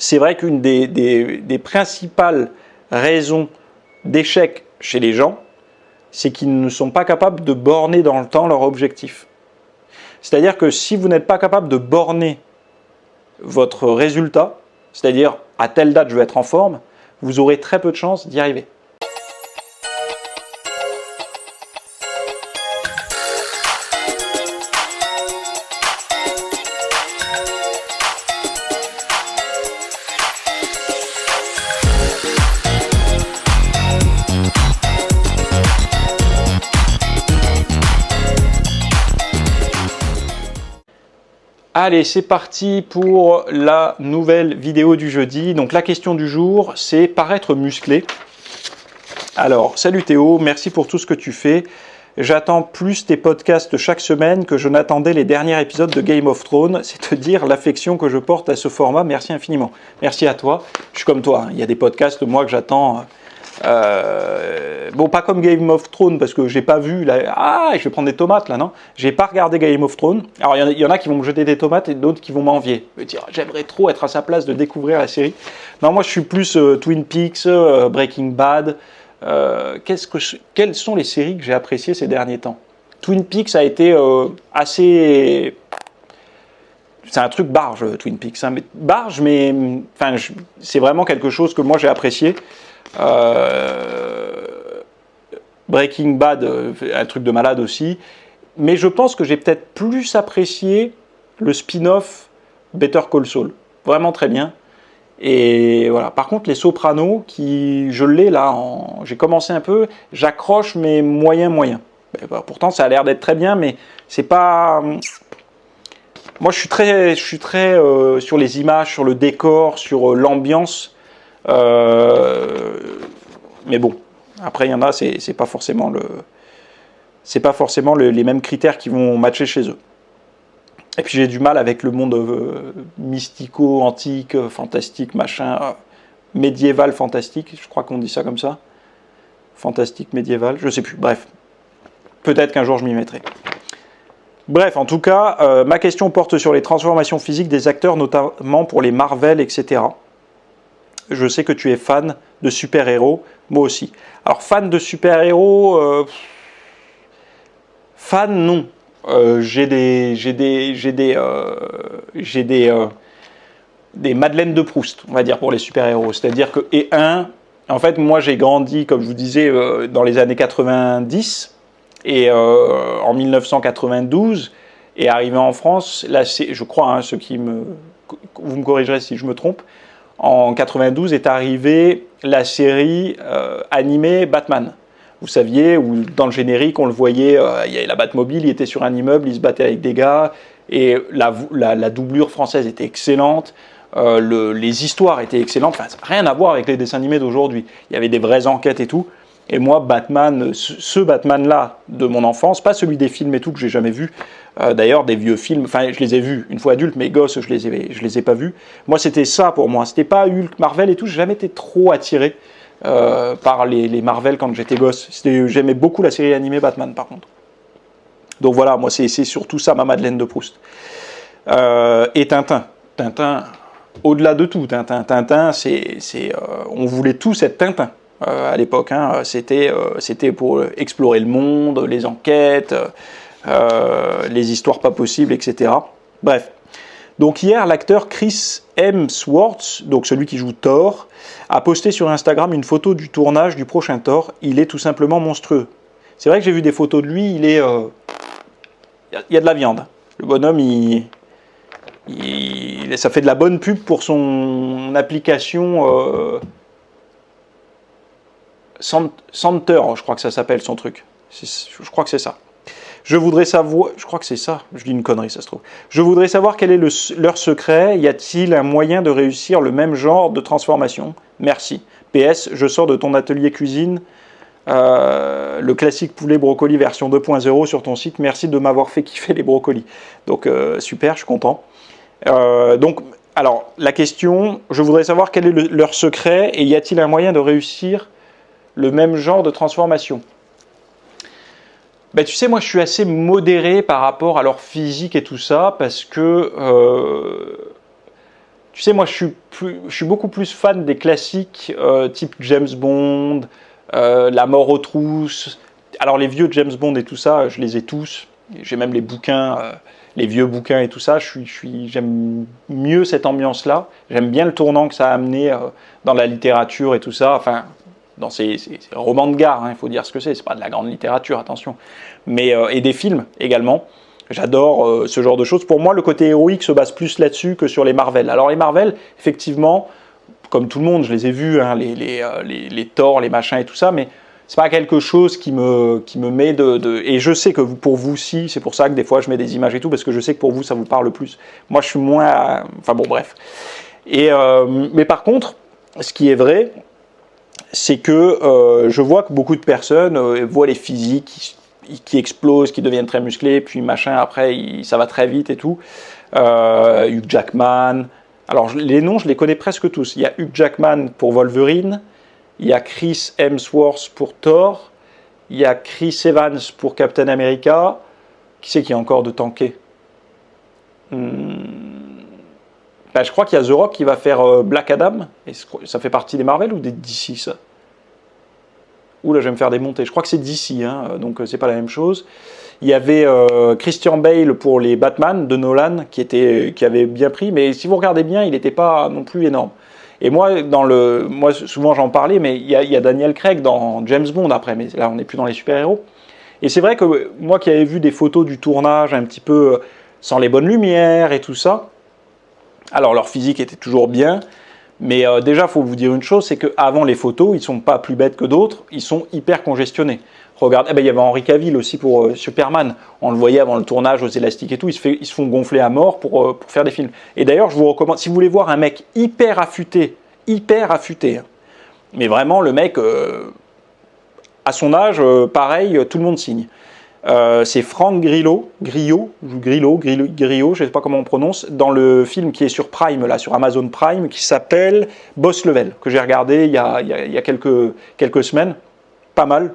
c'est vrai qu'une des principales raisons d'échec chez les gens, c'est qu'ils ne sont pas capables de borner dans le temps leur objectif. C'est-à-dire que si vous n'êtes pas capable de borner votre résultat, c'est-à-dire à telle date je vais être en forme, vous aurez très peu de chances d'y arriver. Allez, c'est parti pour la nouvelle vidéo du jeudi. Donc la question du jour, c'est paraître musclé. Alors, salut Théo, merci pour tout ce que tu fais. J'attends plus tes podcasts chaque semaine que je n'attendais les derniers épisodes de Game of Thrones. C'est te dire l'affection que je porte à ce format. Merci infiniment. Merci à toi. Je suis comme toi, hein. Il y a des podcasts, moi, que j'attends... bon, pas comme Game of Thrones, parce que j'ai pas vu... je vais prendre des tomates, là, non? J'ai pas regardé Game of Thrones. Alors, il y en a qui vont me jeter des tomates et d'autres qui vont m'envier. Me dire, j'aimerais trop être à sa place de découvrir la série. Non, moi, je suis plus Twin Peaks, Breaking Bad... quelles sont les séries que j'ai appréciées ces derniers temps? Twin Peaks a été assez... C'est un truc barge, Twin Peaks. Hein. Barge, mais enfin, c'est vraiment quelque chose que moi j'ai apprécié. Breaking Bad, un truc de malade aussi. Mais je pense que j'ai peut-être plus apprécié le spin-off Better Call Saul. Vraiment très bien. Et voilà. Par contre, les Sopranos, je l'ai là, j'ai commencé un peu, j'accroche, mais moyen. Pourtant, ça a l'air d'être très bien, mais c'est pas... Moi, je suis très sur les images, sur le décor, sur l'ambiance. Mais bon, après, il y en a, c'est pas forcément les mêmes critères qui vont matcher chez eux. Et puis j'ai du mal avec le monde mystico, antique, fantastique, machin, médiéval, fantastique, je crois qu'on dit ça comme ça. Fantastique, médiéval, je sais plus, bref. Peut-être qu'un jour je m'y mettrai. Bref, en tout cas, ma question porte sur les transformations physiques des acteurs, notamment pour les Marvel, etc. Je sais que tu es fan de super-héros, moi aussi. Alors, fan de super-héros, fan, non. J'ai des Madeleine de Proust, on va dire, pour les super-héros. C'est-à-dire que, en fait, moi j'ai grandi, comme je vous disais, dans les années 90, et en 1992, et arrivé en France, là, je crois, hein, vous me corrigerez si je me trompe, en 92 est arrivée la série animée Batman. Vous saviez, où dans le générique, on le voyait, il y avait la Batmobile, il était sur un immeuble, il se battait avec des gars, et la doublure française était excellente, les histoires étaient excellentes, enfin, rien à voir avec les dessins animés d'aujourd'hui. Il y avait des vraies enquêtes et tout, et moi, Batman, ce Batman-là de mon enfance, pas celui des films et tout que j'ai jamais vu, d'ailleurs, des vieux films, enfin, je les ai vus une fois adulte, mais gosses, je les ai pas vus. Moi, c'était ça pour moi, c'était pas Hulk, Marvel et tout, j'ai jamais été trop attiré par les Marvel quand j'étais gosse. J'aimais beaucoup la série animée Batman par contre. Donc voilà, moi c'est surtout ça ma Madeleine de Proust. Et Tintin, au-delà de tout, Tintin, on voulait tous être Tintin à l'époque. Hein. C'était pour explorer le monde, les enquêtes, les histoires pas possibles, etc. Bref. Donc hier, l'acteur Chris Hemsworth, donc celui qui joue Thor, a posté sur Instagram une photo du tournage du prochain Thor. Il est tout simplement monstrueux. C'est vrai que j'ai vu des photos de lui, il y a de la viande. Le bonhomme, ça fait de la bonne pub pour son application Center, je crois que ça s'appelle son truc. Je crois que c'est ça. Je voudrais savoir, je crois que c'est ça, je dis une connerie, ça se trouve. Je voudrais savoir quel est leur secret. Y a-t-il un moyen de réussir le même genre de transformation? Merci. PS, je sors de ton atelier cuisine, le classique poulet brocoli version 2.0 sur ton site. Merci de m'avoir fait kiffer les brocolis. Donc super, je suis content. Alors la question, je voudrais savoir quel est leur secret et y a-t-il un moyen de réussir le même genre de transformation? Ben, tu sais, moi je suis assez modéré par rapport à leur physique et tout ça, parce que Tu sais, moi, je suis beaucoup plus fan des classiques type James Bond, La mort aux trousses. Alors, les vieux James Bond et tout ça, je les ai tous. J'ai même les bouquins, les vieux bouquins et tout ça. J'aime mieux cette ambiance-là. J'aime bien le tournant que ça a amené dans la littérature et tout ça. Enfin, dans ces romans de gare, il faut dire ce que c'est. C'est pas de la grande littérature, attention. Mais, et des films également. J'adore ce genre de choses. Pour moi, le côté héroïque se base plus là-dessus que sur les Marvel. Alors les Marvel, effectivement, comme tout le monde, je les ai vus, hein, les Thor, les machins et tout ça, mais c'est pas quelque chose qui me met de... Et je sais que pour vous, si, c'est pour ça que des fois je mets des images et tout, parce que je sais que pour vous, ça vous parle plus. Moi, je suis moins... Enfin bon, bref. Mais par contre, ce qui est vrai, c'est que je vois que beaucoup de personnes voient les physiques qui explosent, qui deviennent très musclés, puis machin, après, ça va très vite et tout. Hugh Jackman. Alors, les noms, je les connais presque tous. Il y a Hugh Jackman pour Wolverine, il y a Chris Hemsworth pour Thor, il y a Chris Evans pour Captain America. Qui c'est qui a encore de tanké? Ben, je crois qu'il y a The Rock qui va faire Black Adam. Et ça fait partie des Marvel ou des DC, ça? Ouh là, je vais me faire démonter. Je crois que c'est DC, hein, donc c'est pas la même chose. Il y avait Christian Bale pour les Batman de Nolan qui avait bien pris, mais si vous regardez bien, il n'était pas non plus énorme. Et moi, souvent j'en parlais, mais il y a Daniel Craig dans James Bond après, mais là on n'est plus dans les super-héros. Et c'est vrai que moi qui avais vu des photos du tournage un petit peu sans les bonnes lumières et tout ça, alors leur physique était toujours bien. Mais déjà, il faut vous dire une chose, c'est qu'avant les photos, ils ne sont pas plus bêtes que d'autres, ils sont hyper congestionnés. Regarde, il y avait Henry Cavill aussi pour Superman. On le voyait avant le tournage aux élastiques et tout, ils se font gonfler à mort pour faire des films. Et d'ailleurs, je vous recommande, si vous voulez voir un mec hyper affûté, hein, mais vraiment le mec, à son âge, pareil, tout le monde signe. C'est Frank Grillo, je ne sais pas comment on prononce, dans le film qui est sur Prime, là, sur Amazon Prime, qui s'appelle Boss Level, que j'ai regardé il y a quelques semaines. Pas mal.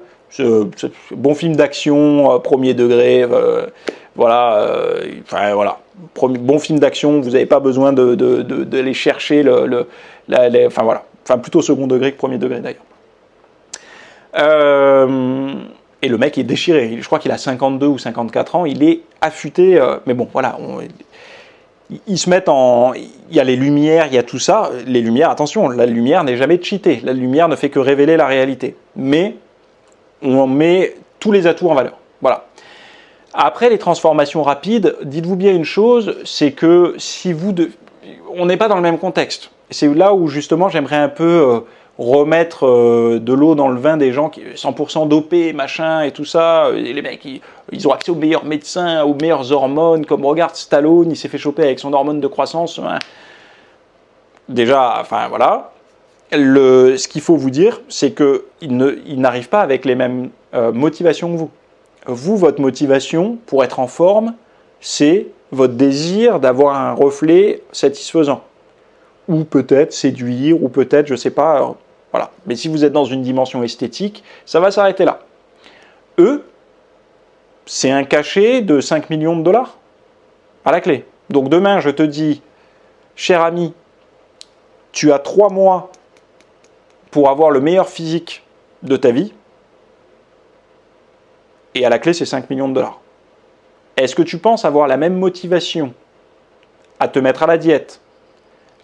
Bon film d'action, premier degré, voilà. Bon film d'action, vous n'avez pas besoin d'aller chercher enfin voilà. Enfin, plutôt second degré que premier degré d'ailleurs. Et le mec est déchiré, je crois qu'il a 52 ou 54 ans, il est affûté, mais bon, voilà, ils se mettent il y a les lumières, il y a tout ça, les lumières, attention, la lumière n'est jamais cheatée, la lumière ne fait que révéler la réalité, mais on met tous les atouts en valeur, voilà. Après les transformations rapides, dites-vous bien une chose, c'est que on n'est pas dans le même contexte, c'est là où justement j'aimerais un peu... remettre de l'eau dans le vin des gens qui 100% dopés, machin et tout ça. Et les mecs, ils ont accès aux meilleurs médecins, aux meilleures hormones. Comme regarde Stallone, il s'est fait choper avec son hormone de croissance. Hein. Déjà, enfin voilà. Ce qu'il faut vous dire, c'est qu'ils n'arrivent pas avec les mêmes motivations que vous. Vous, votre motivation pour être en forme, c'est votre désir d'avoir un reflet satisfaisant. Ou peut-être séduire, ou peut-être, je ne sais pas, voilà. Mais si vous êtes dans une dimension esthétique, ça va s'arrêter là. Eux, c'est un cachet de 5 millions de dollars à la clé. Donc demain, je te dis, cher ami, tu as 3 mois pour avoir le meilleur physique de ta vie, et à la clé, c'est 5 millions de dollars. Est-ce que tu penses avoir la même motivation à te mettre à la diète,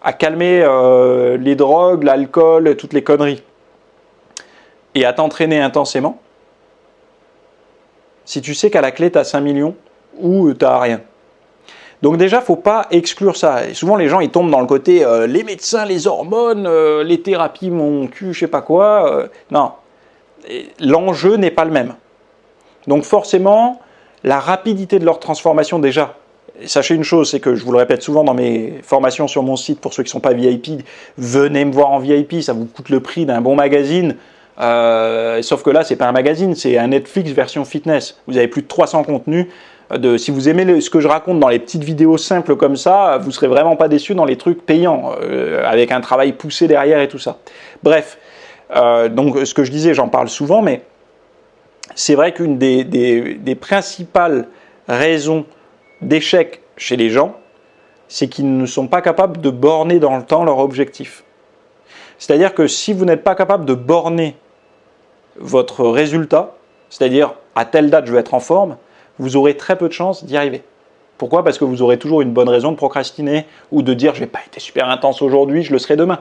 à calmer les drogues, l'alcool, toutes les conneries, et à t'entraîner intensément, si tu sais qu'à la clé, tu as 5 millions ou tu n'as rien? Donc déjà, il ne faut pas exclure ça. Et souvent, les gens, ils tombent dans le côté les médecins, les hormones, les thérapies, mon cul, je sais pas quoi. Non, l'enjeu n'est pas le même. Donc forcément, la rapidité de leur transformation déjà, sachez une chose, c'est que je vous le répète souvent dans mes formations sur mon site, pour ceux qui ne sont pas VIP, venez me voir en VIP, ça vous coûte le prix d'un bon magazine, sauf que là, ce n'est pas un magazine, c'est un Netflix version fitness. Vous avez plus de 300 contenus. Si vous aimez ce que je raconte dans les petites vidéos simples comme ça, vous ne serez vraiment pas déçus dans les trucs payants, avec un travail poussé derrière et tout ça. Bref, donc ce que je disais, j'en parle souvent, mais c'est vrai qu'une des principales raisons d'échec chez les gens, c'est qu'ils ne sont pas capables de borner dans le temps leur objectif. C'est-à-dire que si vous n'êtes pas capable de borner votre résultat, c'est-à-dire à telle date je vais être en forme, vous aurez très peu de chances d'y arriver. Pourquoi? Parce que vous aurez toujours une bonne raison de procrastiner ou de dire j'ai pas été super intense aujourd'hui, je le serai demain.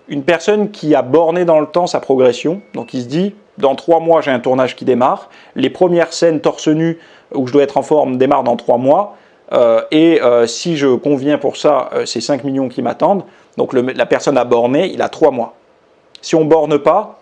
Une personne qui a borné dans le temps sa progression, donc il se dit dans 3 mois j'ai un tournage qui démarre, les premières scènes torse nu où je dois être en forme démarrent dans 3 mois, si je conviens pour ça, c'est 5 millions qui m'attendent, donc la personne a borné, il a 3 mois. Si on borne pas,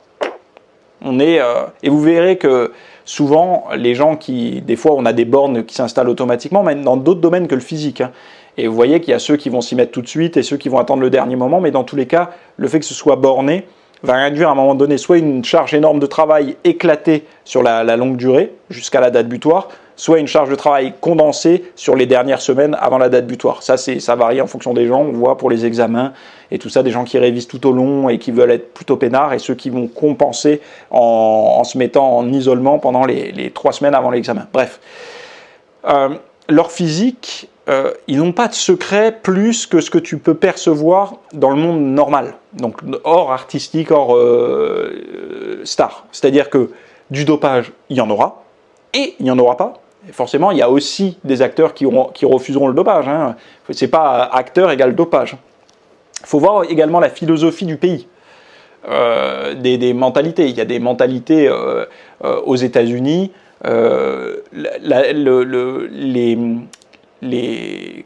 et vous verrez que souvent, les gens des fois on a des bornes qui s'installent automatiquement, même dans d'autres domaines que le physique. Hein. Et vous voyez qu'il y a ceux qui vont s'y mettre tout de suite et ceux qui vont attendre le dernier moment, mais dans tous les cas, le fait que ce soit borné va induire à un moment donné soit une charge énorme de travail éclatée sur la longue durée, jusqu'à la date butoir, soit une charge de travail condensée sur les dernières semaines avant la date butoir. Ça varie en fonction des gens, on voit pour les examens et tout ça, des gens qui révisent tout au long et qui veulent être plutôt peinards et ceux qui vont compenser en se mettant en isolement pendant les 3 semaines avant l'examen. Bref, leur physique, ils n'ont pas de secret plus que ce que tu peux percevoir dans le monde normal, donc hors artistique, hors star. C'est-à-dire que du dopage, il y en aura, et il n'y en aura pas. Et forcément, il y a aussi des acteurs qui refuseront le dopage. Hein. C'est pas acteur égale dopage. Il faut voir également la philosophie du pays, des mentalités. Il y a des mentalités aux États-Unis.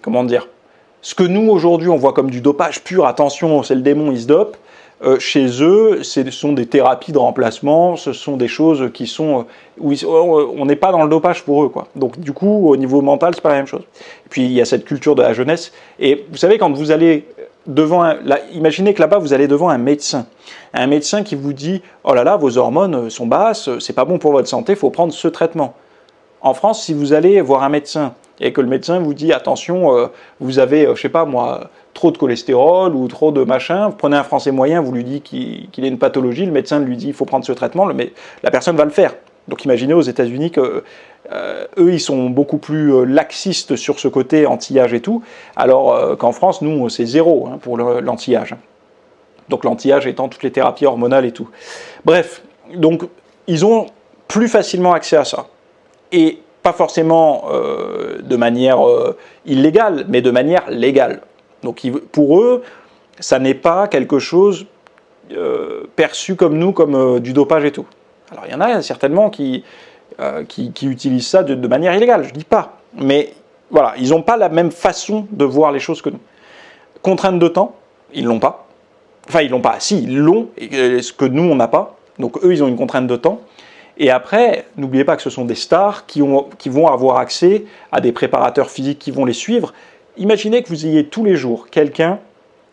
Comment dire, ce que nous aujourd'hui on voit comme du dopage pur, attention c'est le démon, il se dope, chez eux ce sont des thérapies de remplacement, ce sont des choses qui sont où on n'est pas dans le dopage pour eux quoi. Donc du coup au niveau mental c'est pas la même chose. Et puis il y a cette culture de la jeunesse et vous savez quand vous allez imaginez que là-bas vous allez devant un médecin qui vous dit oh là là vos hormones sont basses, c'est pas bon pour votre santé, il faut prendre ce traitement. En France si vous allez voir un médecin et que le médecin vous dit attention, vous avez, je sais pas moi, trop de cholestérol ou trop de machin, vous prenez un Français moyen, vous lui dites qu'il a une pathologie, le médecin lui dit il faut prendre ce traitement, la personne va le faire. Donc imaginez aux États-Unis que eux ils sont beaucoup plus laxistes sur ce côté anti-âge et tout, alors qu'en France nous c'est 0 hein, pour l'anti-âge. Donc l'anti-âge étant toutes les thérapies hormonales et tout. Bref, donc ils ont plus facilement accès à ça. Et pas forcément de manière illégale, mais de manière légale. Donc pour eux, ça n'est pas quelque chose perçu comme nous, comme du dopage et tout. Alors il y en a certainement qui utilisent ça de manière illégale, je ne dis pas. Mais voilà, ils n'ont pas la même façon de voir les choses que nous. Contrainte de temps, ils ne l'ont pas. Enfin, ils l'ont pas. Si, ils l'ont, ce que nous, on n'a pas. Donc eux, ils ont une contrainte de temps. Et après, n'oubliez pas que ce sont des stars qui vont avoir accès à des préparateurs physiques qui vont les suivre. Imaginez que vous ayez tous les jours quelqu'un,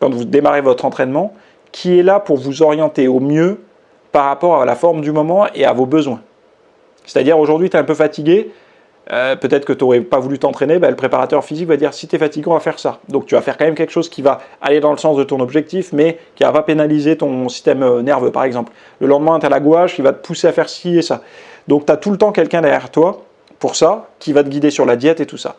quand vous démarrez votre entraînement, qui est là pour vous orienter au mieux par rapport à la forme du moment et à vos besoins. C'est-à-dire, aujourd'hui, tu es un peu fatigué, peut-être que tu n'aurais pas voulu t'entraîner, le préparateur physique va dire si tu es fatigué, on va faire ça. Donc tu vas faire quand même quelque chose qui va aller dans le sens de ton objectif, mais qui ne va pas pénaliser ton système nerveux, par exemple. Le lendemain, tu as la gouache, il va te pousser à faire ci et ça. Donc tu as tout le temps quelqu'un derrière toi, pour ça, qui va te guider sur la diète et tout ça.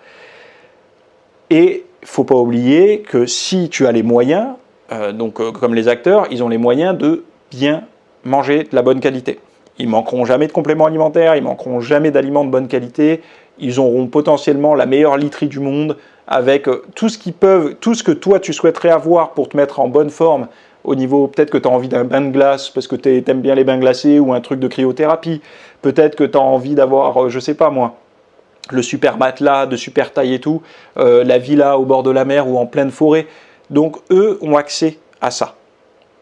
Et il ne faut pas oublier que si tu as les moyens, comme les acteurs, ils ont les moyens de bien manger de la bonne qualité. Ils manqueront jamais de compléments alimentaires, ils manqueront jamais d'aliments de bonne qualité, ils auront potentiellement la meilleure literie du monde avec tout ce que toi tu souhaiterais avoir pour te mettre en bonne forme au niveau, peut-être que tu as envie d'un bain de glace parce que tu aimes bien les bains glacés ou un truc de cryothérapie, peut-être que tu as envie d'avoir, je sais pas moi, le super matelas de super taille et tout, la villa au bord de la mer ou en pleine forêt. Donc eux ont accès à ça.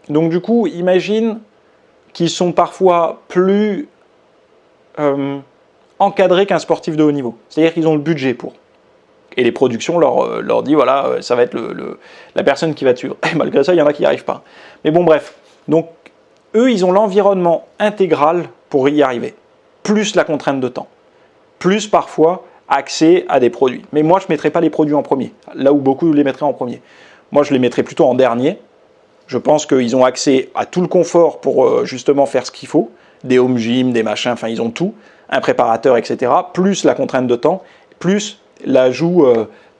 Donc du coup, imagine qui sont parfois plus encadrés qu'un sportif de haut niveau. C'est-à-dire qu'ils ont le budget pour. Et les productions leur disent, voilà, ça va être la personne qui va te suivre. Et malgré ça, il y en a qui n'y arrivent pas. Mais bon, bref. Donc, eux, ils ont l'environnement intégral pour y arriver. Plus la contrainte de temps. Plus, parfois, accès à des produits. Mais moi, je ne mettrais pas les produits en premier. Là où beaucoup les mettraient en premier. Moi, je les mettrais plutôt en dernier. Je pense qu'ils ont accès à tout le confort pour justement faire ce qu'il faut, des home gym, des machins, enfin ils ont tout, un préparateur, etc., plus la contrainte de temps, plus l'ajout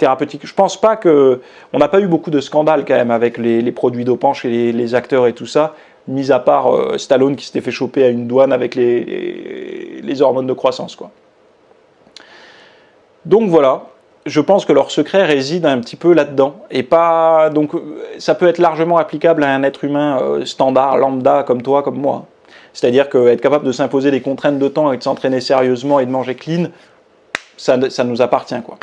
thérapeutique. Je pense pas que... On n'a pas eu beaucoup de scandales quand même avec les produits dopants chez les acteurs et tout ça, mis à part Stallone qui s'était fait choper à une douane avec les hormones de croissance, quoi. Donc voilà, je pense que leur secret réside un petit peu là-dedans. Et pas... Donc ça peut être largement applicable à un être humain standard, lambda, comme toi, comme moi. C'est-à-dire qu'être capable de s'imposer des contraintes de temps et de s'entraîner sérieusement et de manger clean, ça nous appartient, quoi.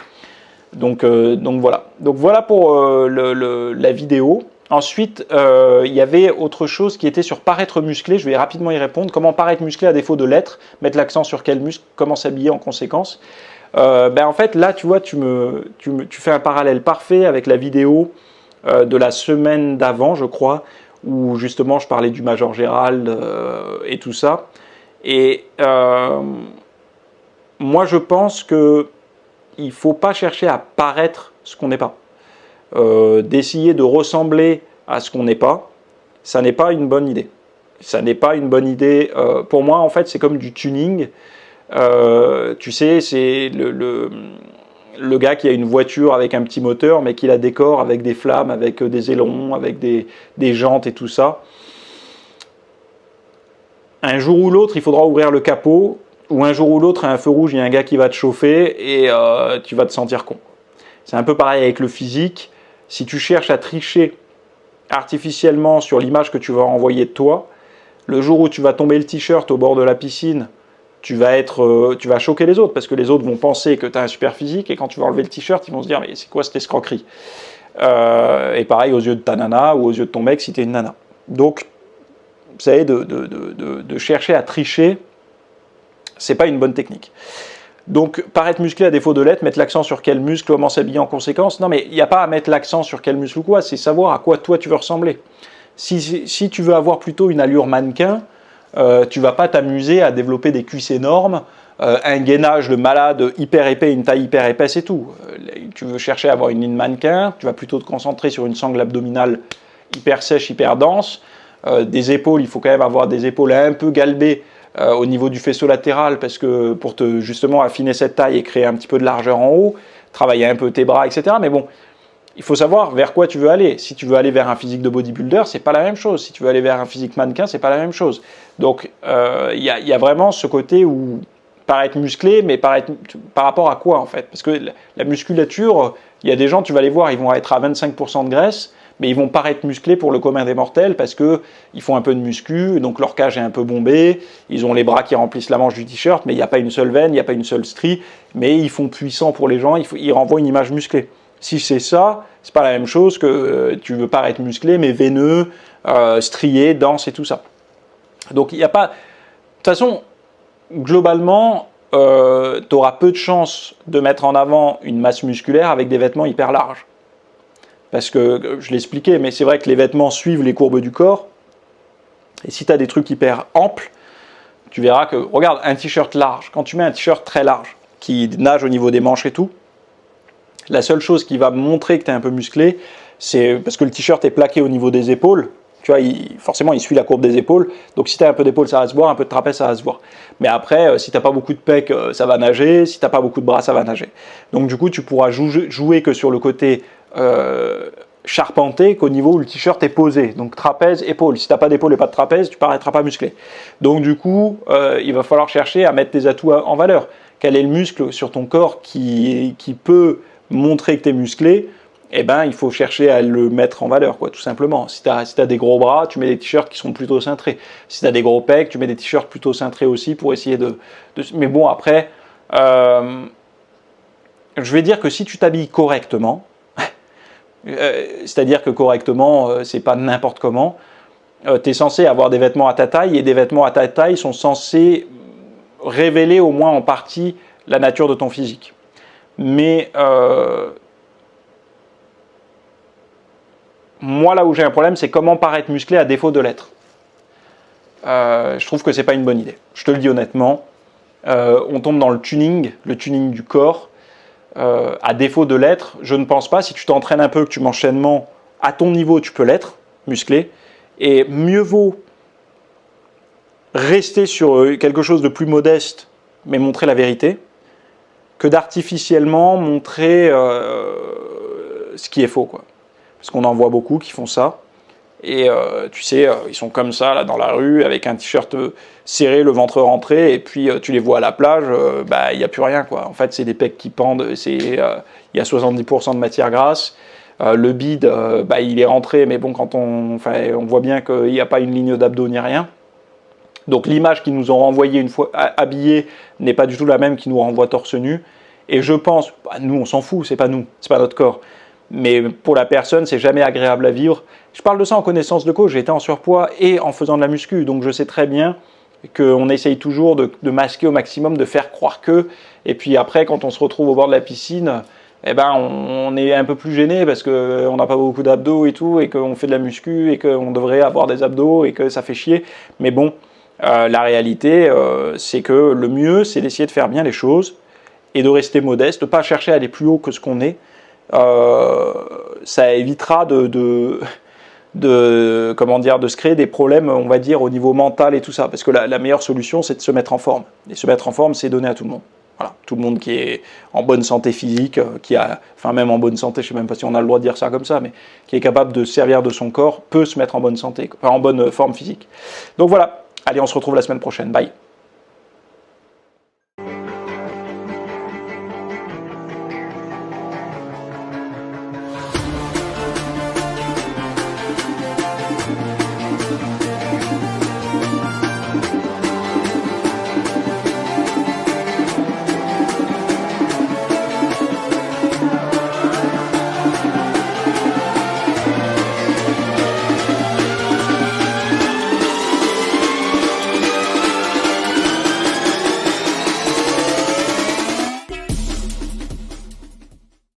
Donc voilà. Donc voilà pour la vidéo. Ensuite, il y avait autre chose qui était sur paraître musclé. Je vais rapidement y répondre. Comment paraître musclé à défaut de l'être? Mettre l'accent sur quel muscle? Comment s'habiller en conséquence? En fait, là, tu vois, tu fais un parallèle parfait avec la vidéo de la semaine d'avant, je crois, où justement je parlais du Major Gérald et tout ça. Et moi, je pense que il ne faut pas chercher à paraître ce qu'on n'est pas. D'essayer de ressembler à ce qu'on n'est pas, ça n'est pas une bonne idée. Ça n'est pas une bonne idée. Pour moi, en fait, c'est comme du tuning. Tu sais, c'est le gars qui a une voiture avec un petit moteur, mais qui la décore avec des flammes, avec des ailerons, avec des jantes et tout ça. Un jour ou l'autre, il faudra ouvrir le capot, ou un jour ou l'autre, à un feu rouge, il y a un gars qui va te chauffer et tu vas te sentir con. C'est un peu pareil avec le physique. Si tu cherches à tricher artificiellement sur l'image que tu vas renvoyer de toi, le jour où tu vas tomber le t-shirt au bord de la piscine, tu vas choquer les autres, parce que les autres vont penser que tu as un super physique, et quand tu vas enlever le t-shirt, ils vont se dire « mais c'est quoi cette escroquerie ?» Et pareil aux yeux de ta nana, ou aux yeux de ton mec si tu es une nana. Donc, vous savez, de chercher à tricher, c'est pas une bonne technique. Donc, paraître musclé à défaut de l'être, mettre l'accent sur quel muscle, comment s'habiller en conséquence. Non, mais il n'y a pas à mettre l'accent sur quel muscle ou quoi, c'est savoir à quoi toi tu veux ressembler. Si tu veux avoir plutôt une allure mannequin, tu vas pas t'amuser à développer des cuisses énormes, un gainage de malade hyper épais, une taille hyper épaisse et tout. Tu veux chercher à avoir une ligne mannequin, tu vas plutôt te concentrer sur une sangle abdominale hyper sèche, hyper dense. Des épaules, il faut quand même avoir des épaules un peu galbées au niveau du faisceau latéral, parce que pour te justement affiner cette taille et créer un petit peu de largeur en haut, travailler un peu tes bras, etc. Mais bon, il faut savoir vers quoi tu veux aller. Si tu veux aller vers un physique de bodybuilder, c'est pas la même chose. Si tu veux aller vers un physique mannequin, c'est pas la même chose. Donc, il y a vraiment ce côté où paraître musclé, mais par rapport à quoi en fait? Parce que la musculature, il y a des gens, tu vas les voir, ils vont être à 25% de graisse, mais ils vont paraître musclés pour le commun des mortels parce qu'ils font un peu de muscu, donc leur cage est un peu bombée, ils ont les bras qui remplissent la manche du t-shirt, mais il n'y a pas une seule veine, il n'y a pas une seule strie, mais ils font puissant pour les gens, ils renvoient une image musclée. Si c'est ça, c'est pas la même chose que tu veux paraître musclé, mais veineux, strié, dense et tout ça. Donc il n'y a pas... De toute façon, globalement, tu auras peu de chances de mettre en avant une masse musculaire avec des vêtements hyper larges. Parce que, je l'expliquais, mais c'est vrai que les vêtements suivent les courbes du corps. Et si tu as des trucs hyper amples, tu verras que, regarde, un t-shirt large, quand tu mets un t-shirt très large, qui nage au niveau des manches et tout, la seule chose qui va montrer que tu es un peu musclé, c'est parce que le t-shirt est plaqué au niveau des épaules. Tu vois, forcément, il suit la courbe des épaules. Donc, si tu as un peu d'épaule, ça va se voir. Un peu de trapèze, ça va se voir. Mais après, si tu n'as pas beaucoup de pecs, ça va nager. Si tu n'as pas beaucoup de bras, ça va nager. Donc, du coup, tu pourras jouer que sur le côté charpenté qu'au niveau où le t-shirt est posé. Donc, trapèze, épaule. Si tu n'as pas d'épaule et pas de trapèze, tu ne paraîtras pas musclé. Donc, du coup, il va falloir chercher à mettre tes atouts en valeur. Quel est le muscle sur ton corps qui peut montrer que tu es musclé? Eh ben, il faut chercher à le mettre en valeur, quoi, tout simplement. Si tu as des gros bras, tu mets des t-shirts qui sont plutôt cintrés. Si tu as des gros pecs, tu mets des t-shirts plutôt cintrés aussi pour essayer de... Mais bon, après, je vais dire que si tu t'habilles correctement, c'est-à-dire que correctement, c'est pas n'importe comment, tu es censé avoir des vêtements à ta taille, et des vêtements à ta taille sont censés révéler au moins en partie la nature de ton physique. Mais... moi, là où j'ai un problème, c'est comment paraître musclé à défaut de l'être. Je trouve que c'est pas une bonne idée. Je te le dis honnêtement. On tombe dans le tuning du corps. À défaut de l'être, je ne pense pas. Si tu t'entraînes un peu, que tu m'enchaînements à ton niveau, tu peux l'être, musclé. Et mieux vaut rester sur quelque chose de plus modeste, mais montrer la vérité, que d'artificiellement montrer ce qui est faux, quoi. Parce qu'on en voit beaucoup qui font ça. Et tu sais, ils sont comme ça, là, dans la rue, avec un t-shirt serré, le ventre rentré, et puis tu les vois à la plage, il n'y a plus rien, quoi. En fait, c'est des pecs qui pendent, il y a 70% de matière grasse. Le bide, il est rentré, mais bon, on voit bien qu'il n'y a pas une ligne d'abdos ni rien. Donc l'image qu'ils nous ont renvoyée une fois habillés n'est pas du tout la même qu'ils nous renvoient torse nu. Et je pense, nous on s'en fout, c'est pas nous, c'est pas notre corps. Mais pour la personne, c'est jamais agréable à vivre. Je parle de ça en connaissance de cause, j'ai été en surpoids et en faisant de la muscu, donc je sais très bien qu'on essaye toujours de masquer au maximum, de faire croire que, et puis après quand on se retrouve au bord de la piscine, on est un peu plus gêné parce qu'on n'a pas beaucoup d'abdos et tout, et qu'on fait de la muscu, et qu'on devrait avoir des abdos, et que ça fait chier. Mais bon, la réalité, c'est que le mieux, c'est d'essayer de faire bien les choses, et de rester modeste, de ne pas chercher à aller plus haut que ce qu'on est. Ça évitera de se créer des problèmes, on va dire, au niveau mental et tout ça. Parce que la meilleure solution, c'est de se mettre en forme. Et se mettre en forme, c'est donné à tout le monde. Voilà, tout le monde qui est en bonne santé physique, même en bonne santé, je ne sais même pas si on a le droit de dire ça comme ça, mais qui est capable de se servir de son corps, peut se mettre en bonne santé, en bonne forme physique. Donc voilà, allez, on se retrouve la semaine prochaine. Bye.